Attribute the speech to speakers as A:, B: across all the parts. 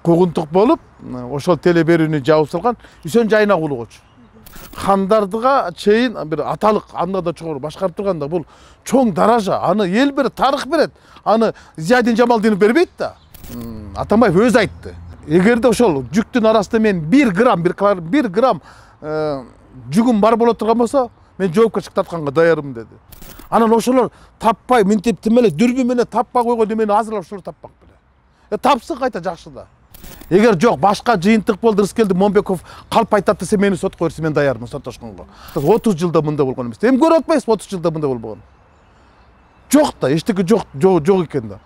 A: куугунтук болуп, ошол теле берүүнү жабып салган Үсөн Жайнагулович. Хандардыга чейин бир аталык, анда да чогору башкарып турганда бул чоң даража. Аны эл берет, тарых берет. Аны Зиядин Жамалдинов бербейт да. Атамбаев өзү айтты. Эгерде ошол жүктүн арасында мен 1 грамм жүгүм бар боло турган болсо, мен жоопкерчилик тартканга даярмын деди. Анан ошолор таппай, минтип тим эле дүрбү менен таппай койгон эмени азырлап ошолор таппак беле. Тапсын кайта жакшы да. Эгер жок, башка жыйынтык болду, Рыскелди Момбеков калп айтат десе, мени сотко берсе, мен даярмын соттошконго. 30 жылда мында болгон эмес. Эми көрүп атпайсызбы 30 жылда мында болбогон? Жок да, эчтеке жок экен да.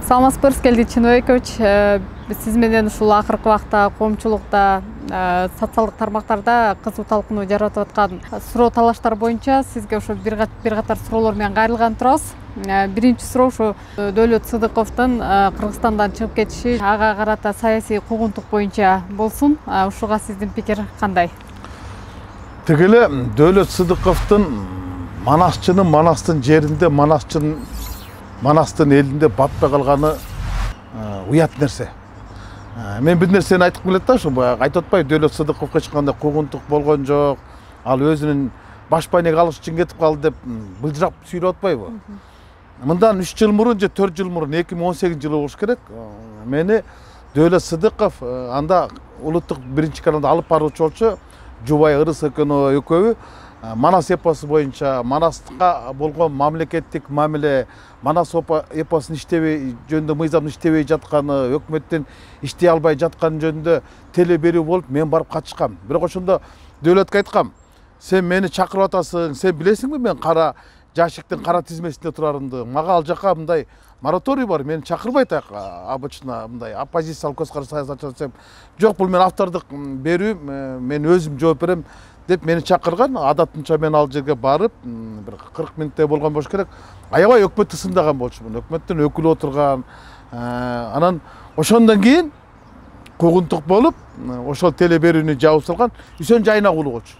B: Саламатсызбы, Рыскелди Чиновекович. Сиз менен ушул акыркы убакта коомчулукта, социалдык тармактарда кызуу талкууну жаратып аткан суроо талаштар боюнча сизге ошо бир катар суроолор менен кайрылган турабыз. Биринчи суроо ушу Дөөлөт Сыдыковдун Кыргызстандан чыгып кетиши, ага карата саясий куугунтук боюнча болсун. Ушуга сиздин пикир кандай?
A: Тигиле Дөөлөт Сыдыковдун Манастын жеринде, Манастын элинде батпай калганы уят нерсе. Мен бир нерсени айтып келет да, ушу айтып атпайбы, Дөөлөт Сыдыковго эч кандай куугунтук болгон жок. Ал өзүнүн баш байнеге алыш үчүн кетип калды деп былжырап сүйлөп атпайбы? Мындан 3 жыл мурун же 4 жыл мурун, 2018 жылы болуш керек, мени Дөөлөт Сыдыков анда улуттук биринчи каналда алып баруучу болчу Жубай Ырыс экөөбү Манас эпосу боюнча Манаска болгон мамлекеттик мамиле, Манас эпосун иштебей жөнүндө мыйзамдын иштебей жатканы, өкмөттүн иштей албай жатканы жөнүндө теле берүү болуп, мен барып катышкам. Бирок ошондо Дөөлөткө айткам, сен мени чакырып атасың, сен билесиңби мен кара жашиктин кара тизмесинде турарымды? Мага ал жака мындай мораторий бар, мени чакырбайт обычно мындай оппозициялык көз караш саясатчы десем, жок, бул мен автордук берүү, мен өзүм жооп берем деп мени чакырган. Адатынча мен ал жерге барып, бир 40 мүнөттөй болгон болуш керек. Аябай өкмөттү сындаган болчумун. Өкмөттүн өкүлү отурган. Анан ошондон кийин куугунтук болуп, ошол теле берүүнү жабып салган Үсөн Жайнагулович.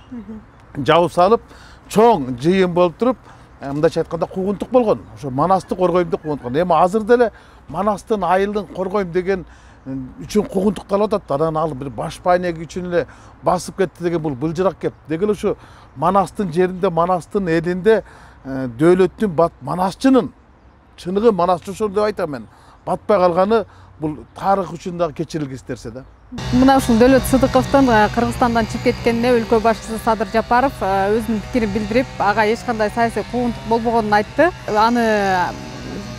A: Жабып салып, чоң жыйын болуп туруп, мындайча айтканда куугунтук болгон. Ошо Манасты коргойм деп куугунтук. Эми азыр деле Манастын айылын коргойм деген үчүн куугунтукталып атат. Анан ал бир баш байнеги үчүн эле басып кетти деген бул былжырак кеп. Дегеле ушу Манастын жеринде, Манастын элинде Дөөлөттүн Манасчынын чыныгы Манасчы ошол деп айтам мен. Батпай калганы бул тарых үчүн дагы кечирилгис нерсе да.
B: Мына ушул Дөөлөт Сыдыковдун Кыргызстандан чыгып кеткенине өлкө башчысы Садыр Жапаров өзүнүн пикирин билдирип, ага эч кандай саясий куугунтук болбогонун айтты. Аны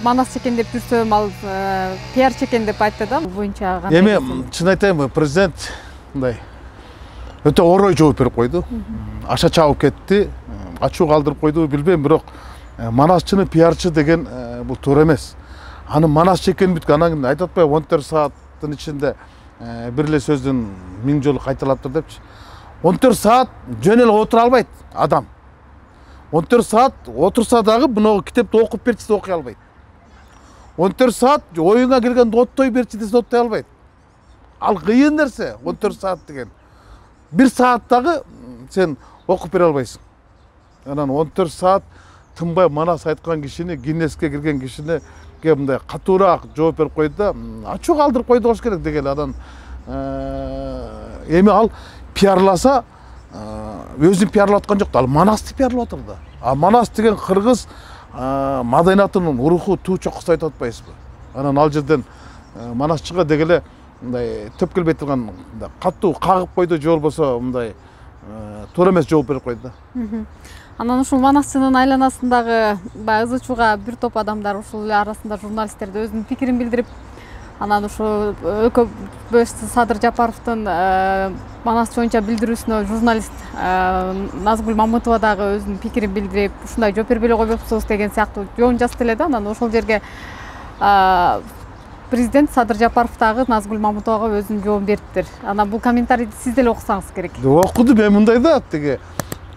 B: Манас чекен деп жүрсөм, ал пиар чекен деп айтты да. Боюнча кандай?
A: Эми чын айтайынбы, президент мындай өтө орой жооп берип койду. Аша чабып кетти, ачуу калтырып койду, билбейм, бирок Манасчыны пиарчы деген бул туура эмес. Аны Манас чекен бүткөн, анан айтып атпайбы 14 сааттын ичинде бир эле сөздүн 1000 жолу кайталаптыр депчи. 14 саат жөн эле отура албайт адам. 14 саат отурса дагы мына китепти окуп берчи окуй албайт. 14 саат оюңа келгенде оттой берчи десе оттой албайт. Ал кыйын нерсе 14 саат деген. 1 сааттагы сен окуп бере албайсың. Анан 14 саат тынбай Манас айткан кишини, Гиннеске кирген кишини мындай катуураак жооп берип койду да, ачуу калтырып койду болуш керек дегеле. Анан эми ал пиарласа, өзүн пиарлап аткан жок да, ал Манасты пиарлап атыр да. А Манас деген кыргыз маданиятынын уруху, туу чокусу айтып атпайсызбы? Анан ал жерден Манасчыга дегеле мындай төп келбей турган катуу кагып койду, же болбосо мындай туура эмес жооп берип койду да.
B: Анан ушул Манасчынын айланасындагы ызы чууга бир топ адамдар, ушул арасында журналисттер да өзүнүн пикирин билдирип, анан ошо өлкө башчысы Садыр Жапаровдун Манас боюнча билдирүүсүнө журналист Назгүл Мамытова дагы өзүнүн пикирин билдирип, ушундай жооп бербей эле койбопсуз деген сыяктуу жоон жазып эле да. Анан ошол жерге президент Садыр Жапаров дагы Назгүл Мамытовага өзүнүн жообун бериптир. Анан бул комментарийди сиз деле окусаңыз керек.
A: Окудум, мен мындай да, тиги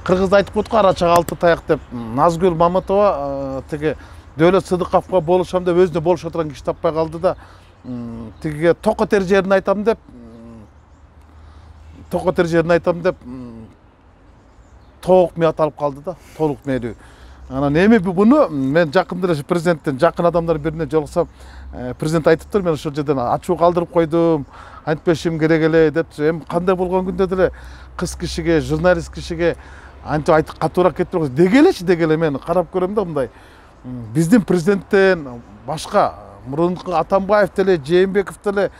A: кыргызда айтып коет го, ара чак алты таяк деп. Назгүл Мамытова тиги Дөөлөт Сыдыковго болушам деп өзүнө болуш отурган киши таппай калды да, тигиге токотер жерин айтам деп, тоок мээ аталып калды да, толук мээдүү. Анан эми буну мен жакында эле президенттен жакын адамдардын бирине жолуксам, президент айтыптыр, мен ошол жерден ачуу калтырып койдум, айтпешим керек эле депчи. Эми кандай болгон күндө деле кыз кишиге, журналист кишиге антип айтып катуураак кетип деге эле мен карап көрөм да мындай. Биздин президенттен башка мурунку Атамбаев деле, Жээнбеков деле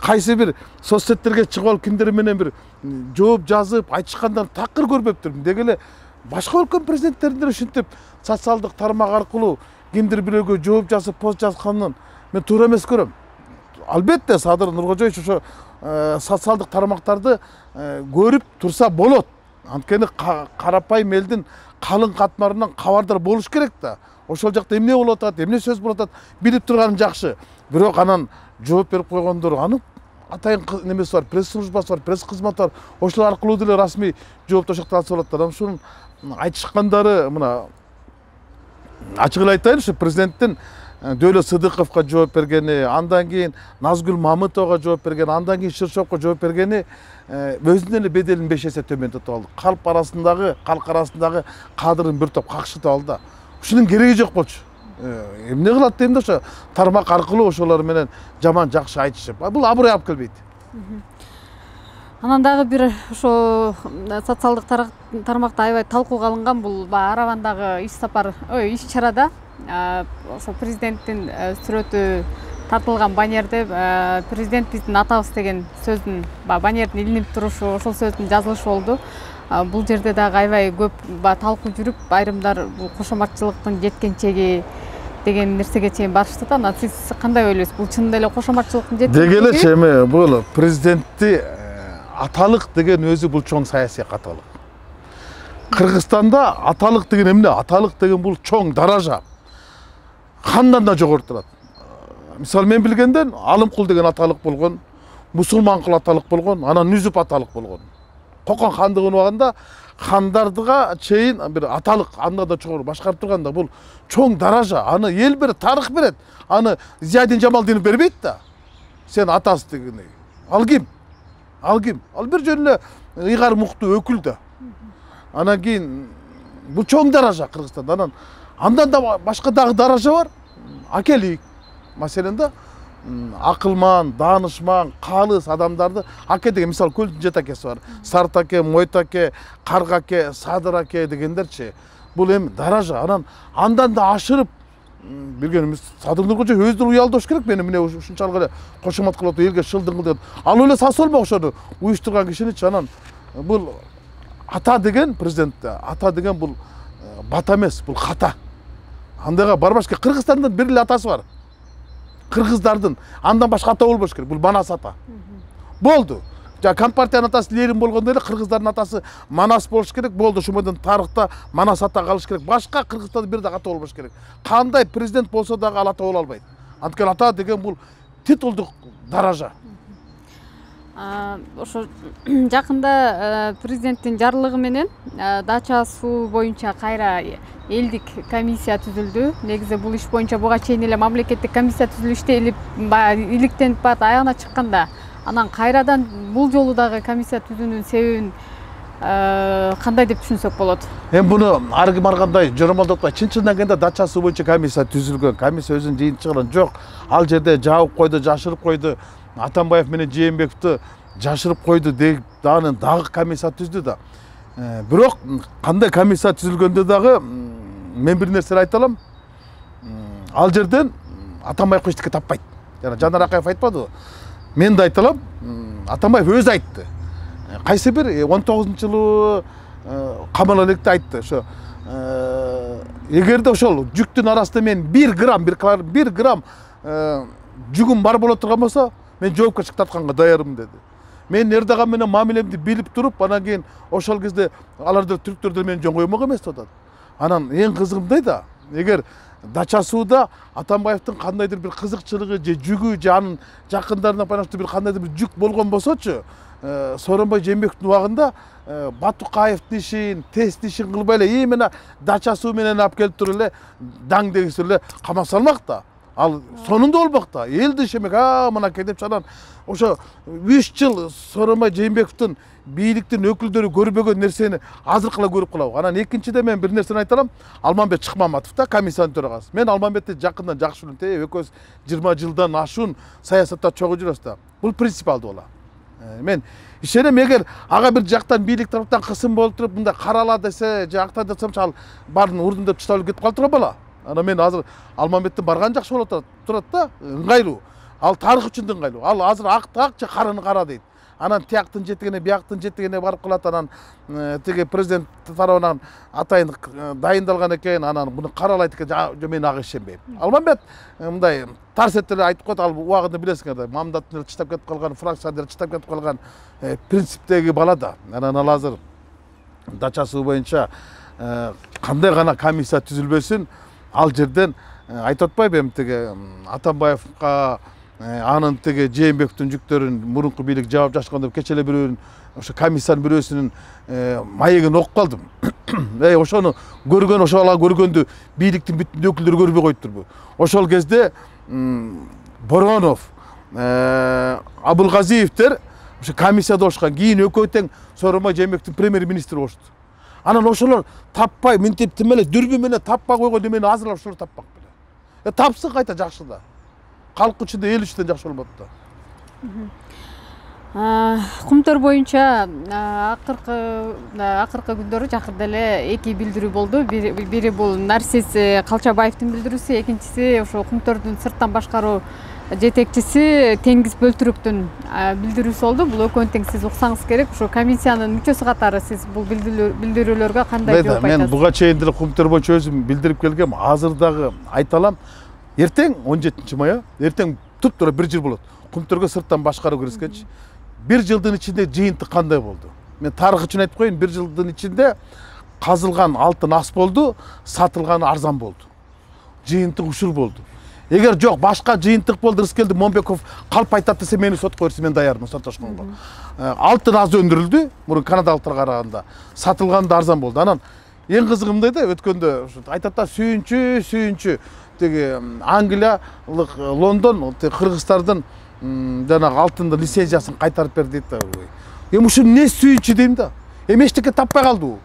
A: кайсы бир соцсеттерге чыгып алып кимдер менен бир жооп жазып айтышкандарын такыр көрбөптүрмүн. Деги эле башка өлкөнүн президенттерин деле ушинтип социалдык тармак аркылуу кимдир бирөөгө жооп жазып пост жазганын мен туура эмес көрөм. Албетте Садыр Нуркожоевич ошо социалдык тармактарды көрүп турса болот. Анткени карапайым элдин калың катмарынан кабардар болуш керек да. Ошол жакта эмне болуп атат, эмне сөз болуп атат билип турганы жакшы. Бирок анан жооп берип койгондор анын атайын немеси бар, пресс службасы бар, пресс кызматы бар. Ошолор аркылуу деле расмий жоопту ошокто алса болот. Анан ушунун айтышкандары мына ачык эле айтайын, ушу президенттин Дөөлөт Сыдыковго жооп бергени, андан кийин Назгүл Мамытовго жооп бергени, андан кийин Шыршовго жооп бергени өзүнүн эле беделин 5 эсе төмөндөтүп алды. Калк арасындагы кадрын бир топ какшытып алды. Ушунун кереги жок болчу. Эмне кылат дейм да, ошо тармак аркылуу ошолор менен жаман жакшы айтышып. Бул аброй алып келбейт.
B: Анан дагы бир ошо социалдык тармакта аябай талкууга алынган бул Аравандагы иш чарада ошо президенттин сүрөтү тартылган баннерде президент биздин атабыз деген сөздүн баннердин илинип турушу, ошол сөздүн жазылышы болду. Бул жерде дагы аябай көп талкуу жүрүп, айрымдар бул кошоматчылыктын жеткенчеги деген нерсеге чейин барышты да. Анан сиз кандай ойлойсуз? Бул чынында эле кошоматчылыктын жеткенчеги?
A: Деги эле эми бул президентти аталык деген өзү бул чоң саясий каталык. Кыргызстанда аталык деген эмне? Аталык деген бул чоң даража. Кандан да жогору турат. Мисалы мен билгенден Алымкул деген аталык болгон, Мусулманкул аталык болгон, анан Нүзүп аталык болгон. Кокон хандыгын убагында хандардыга чейин бир аталык анда да жогору башкарып турганда бул чоң даража. Аны эл берет, тарых берет. Аны Зиядин Жамалдинов бербейт да. Сен атасы дегени. Ал ким? Ал бир жөн эле ыйгар муктуу өкүл да. Анан кийин бул чоң даража Кыргызстанда. Андан да башка дагы даража бар. Акелик. Маселен да акылман, даанышман, калыс адамдарды аке деген мисалы көлдүн жет акеси бар. Сарт аке, Мойт аке, Карга аке, Садыр аке дегендерчи. Бул эми даража. Андан да ашырып билгенimiz Садыр Нуркожоев өздөрү уялдош керек. Мени эмне ушунчалык эле кошомат кылып элге шылдың деп. Ал эле сасолбок ошону уюштурган кишиничи. Анан бул ата деген президентте, ата деген бул бата эмес, бул ката. Андайга барбаш керек. Кыргызстандын бир эле атасы бар. Кыргыздардын андан башка ата болбош керек. Бул Манас ата. Болду. Компартиянын атасы Ленин болгондой эле Кыргыздардын атасы Манас болуш керек. Болду. Ошондон тарыхта Манас ата калыш керек. Башка Кыргызстанда бир дагы ата болбош керек. Кандай президент болсо дагы ал ата боло албайт. Анткени ата деген бул титулдук даража.
B: Ошо жакында президенттин жарлыгы менен дача суу боюнча кайра элдик комиссия түзүлдү. Негизи бул иш боюнча буга чейин эле мамлекеттик комиссия түзүлүштө иликтенип барат, аягына чыкканда анан кайрадан бул жолу дагы комиссия түзүүнүн себебин кандай деп түшүнсөк болот?
A: Эми буну ар ким ар кандай жоромолдотпай, чын-чындан келгенде дача суу боюнча комиссия түзүлгөн. Комиссия өзүнүн жыйынтыгын жок. Ал жерде жабып койду, жашырып койду. Атамбаев менен Жээнбековду жашырып койду деп дагы комиссия түздү да. Бирок кандай комиссия түзүлгөндө дагы мен бир нерсе айта алам. Ал жерден Атамбаев эчтеке таппайт. Жана Жанар Акаев айтпадыбы? Мен да айта алам. Атамбаев өзү айтты. Кайсы бир 19-жылы камал электе айтты. Ошо эгерде ошол жүктүн арасында мен 1 грамм жүгүм бар боло турган болсо, мен жоопкерчилик тартканга даярмын деди. Мен эр дагы менен мамилемди билип туруп, анан кийин ошол кезде аларды түрктөрдө мен жөн коймок эмес да. Анан эң кызыгы мындай да, эгер дача сууда Атамбаевдин кандайдыр бир кызыкчылыгы же жүгү же анын жакындарына байланыштуу бир кандайдыр бир жүк болгон болсочу, Сооронбай Жээнбековдун убагында Батукаевдин ишин, тест ишин кылбай эле именно дача суу менен алып келип туруп эле даң дегиси эле камап салмак да. Ал сонунда болмок да. Элди ишемек, мынакей деп анан ошо 3 жыл Сооронбай Жээнбековдун бийликтин өкүлдөрү көрбөгөн нерсени азыркыла көрүп калабы. Анан экинчиде мен бир нерсени айта алам. Алмамбет Чыкмаматов да комиссиянын төрагасы. Мен Алмамбетти жакындан жакшы билем. Экөөбүз 20 жылдан ашуун саясатта чогуу жүрөбүз да. Бул принципиалдуу болот. Мен ишенем, эгер ага бир жактан бийлик тараптан кысым болуп туруп мындай карала десе, жакта десем, ал баарын урдун деп таштап кетип калып бала. Анан мен азыр Алмамбеттин барган жакшы болот турат да, ыңгайлуу. Ал тарых үчүн ыңгайлуу. Ал азыр акты ак же караны кара дейт. Анан тияктын жетигине, бияктын жетигине барып калат. Анан тиги президент тарабынан атайын дайындалган экен, анан буну каралайт экен. Мен ага ишенбейм. Алмамбет мындай тарс этип айтып коет. Ал убагында билесиңер да, мамдаттын чыдап кетип калган, фракциялар чыдап кетип калган принциптеги бала да. Анан ал азыр дачасы боюнча кандай гана комиссия түзүлбөсүн, ал жерден айтып атпайбы, эми тиги Атамбаевга анын тиги Жээнбековдун жүктөрүн мурунку бийлик жаап жашкан деп кечеле бирөөнүн ошо комиссиянын бирөөсүнүн маегин окуп калдым. Ошону көргөн, ошол көргөндү бийликтин бүтүн өкүлдөрү көрбөй коюптурбу? Ошол кезде Боронов, Абылгазиевдер ошо комиссияда болушкан. Кийин экөө тең Сооронбай Жээнбековдун премьер-министри болушту. Анан ошолор таппай, мынтип тим эле дүрбү менен таппай койгон эмени азырлап ошолор таппак беле. Тапсын кайта жакшы да. Халк үчүн да, эл үчүн да жакшы болот да.
B: Кумтөр боюнча акыркы күндөрү жакында эле эки билдирүү болду. Бири бул Нарсис Калчабаевдин билдирүүсү, экинчиси ошо Кумтөрдүн сырттан башкаруу жетекчиси Теңиз Бөлтүрүктүн билдирүүсү болду. Бул экөөнү тең сиз уксаңыз керек. Ошо комиссиянын мүчөсү катары сиз бул билдирүүлөргө кандай жооп айтасыз?
A: Мен буга чейин деле Кумтөр боюнча өзүм билдирип келгем. Азыр дагы айта алам. Эртең 17 мая, эртең туп-туура 1 жыл болот. Кумтөргө сырттан башкаруу киришкенчи. 1 жылдын ичинде жыйынтык кандай болду? Мен тарых үчүн айтып коеюн, 1 жылдын ичинде казылган алтын ас болду, сатылганы арзан болду. Жыйынтык ушул болду. Эгер жок, башка жыйынтык болду, Рыскелди Момбеков калп айтат десе, мени сотко берсе, мен даярмын соттошконго. Алтын аз өндүрүлдү, мурун канадалыктарга караганда. Сатылганы да арзан болду. Анан эң кызыгы мындай да, өткөндө айтат да, сүйүнчү тиги Англиялык Лондон Кыргызстардын жанагы алтындын лицензиясын кайтарып берди дейт да. Эми ушул эмне сүйүнчү дейм да. Эми эчтеке таппай калдыбы?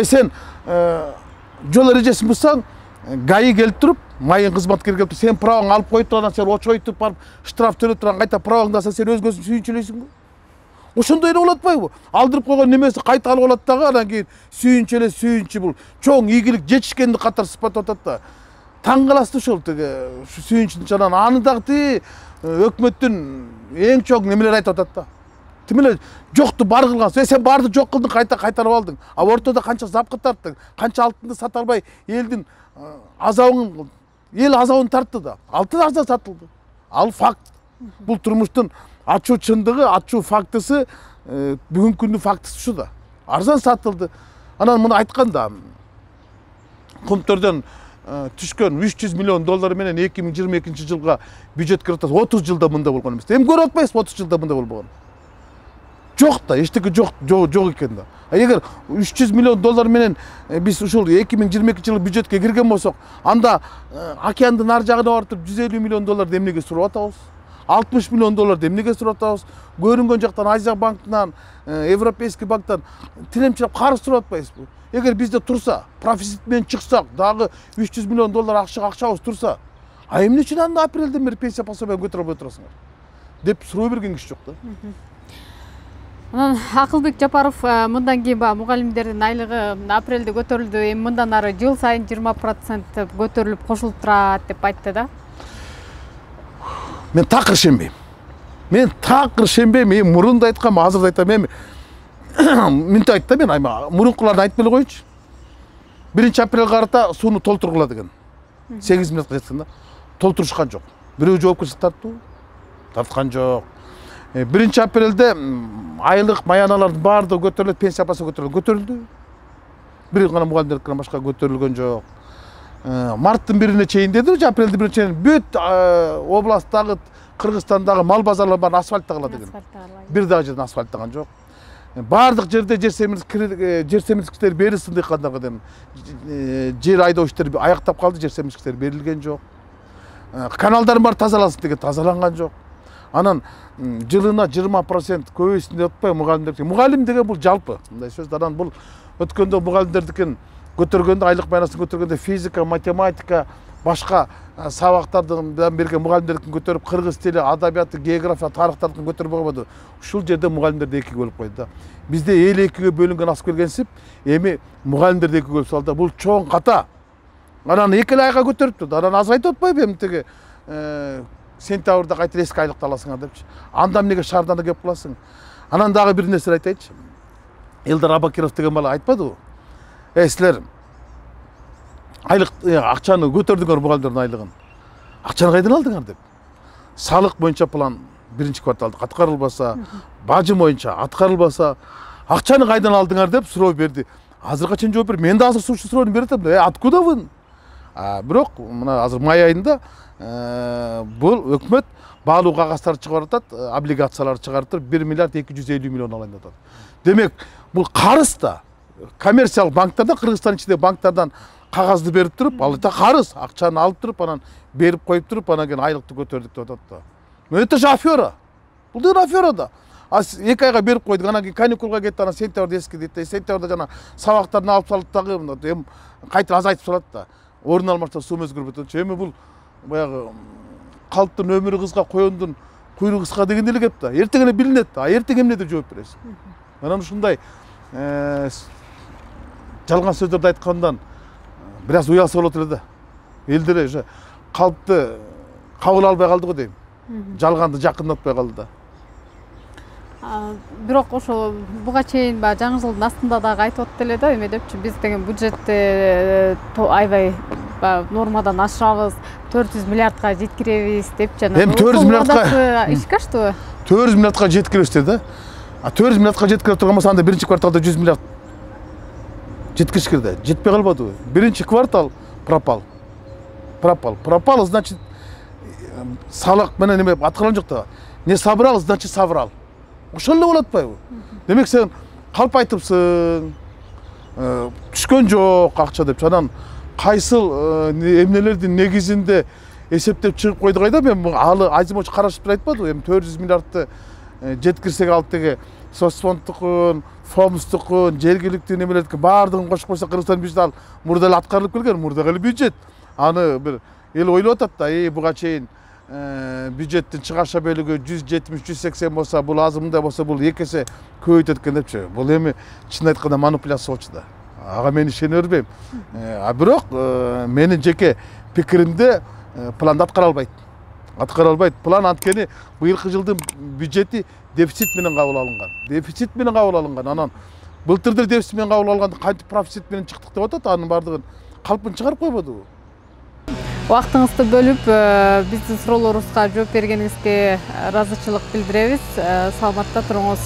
A: Сен жол эрежесин бузсаң, ГАИ келип туруп, майын кызматкер келип туруп, сен правоң алып коюп турган, сен очойтуп барып штраф төлөп турган, кайта правоңду алсаң, сен өзгөсүн сүйүнчүлөйсүңбү? Ошондой эле болот атпайбы? Алдырып койгон немеси кайта алып алат дагы, анан кийин сүйүнчү бул чоң ийгилик жетишкенди катар сыпаттап атат да. Таң каласыз ошол тиги сүйүнчүн жанан аны дагы өкмөттүн эң чоң немелер айтып атат да. Тим эле жокту бар кылгансың, сен барды жок кылдың, кайта кайтарып алдың. А ортодо канча запкы тарттың, канча алтынды сата албай элдин азабын, эл азабын тартты да. Алтын арзан сатылды. Ал факт. Бул турмуштун ачуу чындыгы, ачуу фактысы, бүгүнкү күндүн фактысы ушу да. Арзан сатылды. Анан муну айтканда Кумтөрдөн түшкөн $300 миллион менен 2022 жылга бюджет кирет 30 жылда мындай болгон эмес. Эми көрүп атпайсызбы 30 жылда мындай болбогон? Жок да, эчтеке жок экен да. Эгер $300 миллион менен биз ушул 2022 жылы бюджетке кирген болсок, анда океандын ар жагына барып туруп $150 миллион эмнеге сурап атабыз? $60 миллион эмнеге сурап атабыз? Көрүнгөн жактан Азия банкынан, Европейский банктан тилемчилеп карыз сурап атпайсызбы? Эгер бизде турса, профицит менен чыксак, дагы $300 миллион акчабыз турса, а эмне үчүн анда апрелден бери пенсия пособияны көтөрүп албай турасыңар? Деп суроо берген киши жок да.
B: Анан Акылбек Жапаров мындан кийин мугалимдердин айлыгы апрелде көтөрүлдү, эми мындан ары жыл сайын 20% көтөрүлүп кошулуп турат деп айтты да.
A: Мен такыр ишенбейм. Эми мурун да айткам, азыр да айтам. Эми мынтип айтты мен, мурункуларды айтып эле коюнчу. 1 апрелге карата сууну толтургула деген. 8 минутка жеткен да. Толтурушкан жок. Бирөө жоопкерчилик тарттыбы? Тарткан жок. 1 апрелде айлык маяналардын баардыгы көтөрүлөт, пенсия пособия көтөрүлдү. Бир гана мугалимдерден башка көтөрүлгөн жок. Марттын 1-ине чейин деди, апрелдин 1-ине чейин бүт областтагы, Кыргызстандагы мал базарлар баарын асфальттагыла деген. Бир дагы жерден асфальттаган жок. Бардык жерде жер семирткичтер берилсин дыйкандарга деген. Жер айдоо иштери аяктап калды, жер семирткичтер берилген жок. каналдарын бар тазаласын деген тазаланган жок. Анан жылына 20% көбөйсүн деп атпайбы мугалимдер. Мугалим деген бул жалпы мындай сөз. Анан бул өткөндө мугалимдердикин көтөргөндө айлык байнасын көтөргөндө физика, математика, башка сабактардан берген мугалимдердикин көтөрүп, кыргыз тили, адабияты, география, тарыхтардыкын көтөрүп койбоду. Ушул жерде мугалимдерди экиге бөлүп койду да. Бизде эл экиге бөлүнгөн аскергенсип, эми мугалимдерди экиге бөлүп салды. Бул чоң ката. Анан эки айга көтөрүптү. Анан азайтып атпайбы эми тиги сентябрда кайта эски айлыкты аласыңар депчи. Анда эмнеге шаардан да кеп каласың? Анан дагы бир нерсе айтайынчы. Элдар Абакиров деген бала айтпадыбы? Силер айлык акчаны көтөрдүңөр мугалимдердин айлыгын. Акчаны кайдан алдыңар деп. Салык боюнча план биринчи кварталда аткарылбаса, бажы боюнча аткарылбаса, акчаны кайдан алдыңар деп суроо берди. Азырга чейин жооп берди. Мен да азыр ушул суроону берип атам. Откуда вы? Бирок мына азыр май айында бул өкмөт баалуу кагаздарды чыгарып атат, облигациялар чыгарып туруп 1 миллиард 250 миллион алайын деп атат. Демек, бул карыз да коммерциялык банктардан, Кыргызстан ичинде банктардан кагазды берип туруп, ал да карыз, акчаны алып туруп, анан берип коюп туруп, анан кийин айлыкты көтөрдүк деп атат да. Это же афера. Бул да афера да. Эки айга берип койдук, анан кийин каникулга кетти, анан сентябрда эски дейт. Сентябрда жана сабактарын алып салып дагы эми кайта азайтып салат да. Орун алмашта суу өзгөрүп атат. Эми бул баягы калптын өмүрү кызга коёндун куйругу кыска деген эле кеп да. Эртең эле билинет да. Эртең эмне деп жооп бересиң? Анан ушундай жалган сөздөрдү айткандан бир аз уялса болот эле да. Элдер уже калпты кабыл албай калды го дейм. Жалганды жакындатпай калды да.
B: Бирок ошо буга чейин баягы жаңы жылдын астында дагы айтып атты эле да, эме депчи, биз деген бюджетти аябай нормадан ашабыз, 400 миллиардка жеткиребиз депчи.
A: Эми 400 миллиардка
B: ишке аштыбы?
A: 400 миллиардка жеткиребиз да. 400 миллиардка жеткире турган болсо анда биринчи кварталда 100 миллиард жеткириш керек. Жетпей калбадыбы? Биринчи квартал пропал. Пропал значит салык менен эме аткарылган жок да. Не собрал, значит соврал. Ошол эле болот атпайбы? Демек сен калп айтыпсың, түшкөн жок акча деп. Анан кайсыл эмнелердин негизинде эсептеп чыгып койду кайда? Мен алы Азимович карашып айтпадыбы? Эми 400 миллиардты жеткирсек алып теге соцфондтукун, фомстукун, жергиликтүү немелердики баардыгын кошуп койсок, Кыргызстан бюджети ал мурда эле аткарылып келген, мурдагы эле бюджет. Аны бир эл ойлоп атат да, буга чейин бюджеттин чыгаша бөлүгү 170-180 болсо, бул азымында болсо, бул эки эсе көбөйтөт экен депчи. Бул эми чын айтканда манипуляция болчу да. Ага мен ишене бербейм. Бирок менин жеке пикиримде планды аткара албайт. План анткени быйылкы жылдын бюджети дефицит менен кабыл алынган. Анан былтыр деле дефицит менен кабыл алганды кантип профицит менен чыктык деп атат, анын бардыгын калпын чыгарып койбодубу?
B: Убактыңызды бөлүп, биздин суроолорубузга жооп бергениңизге ыраазычылык билдиребиз. Саламатта туруңуз.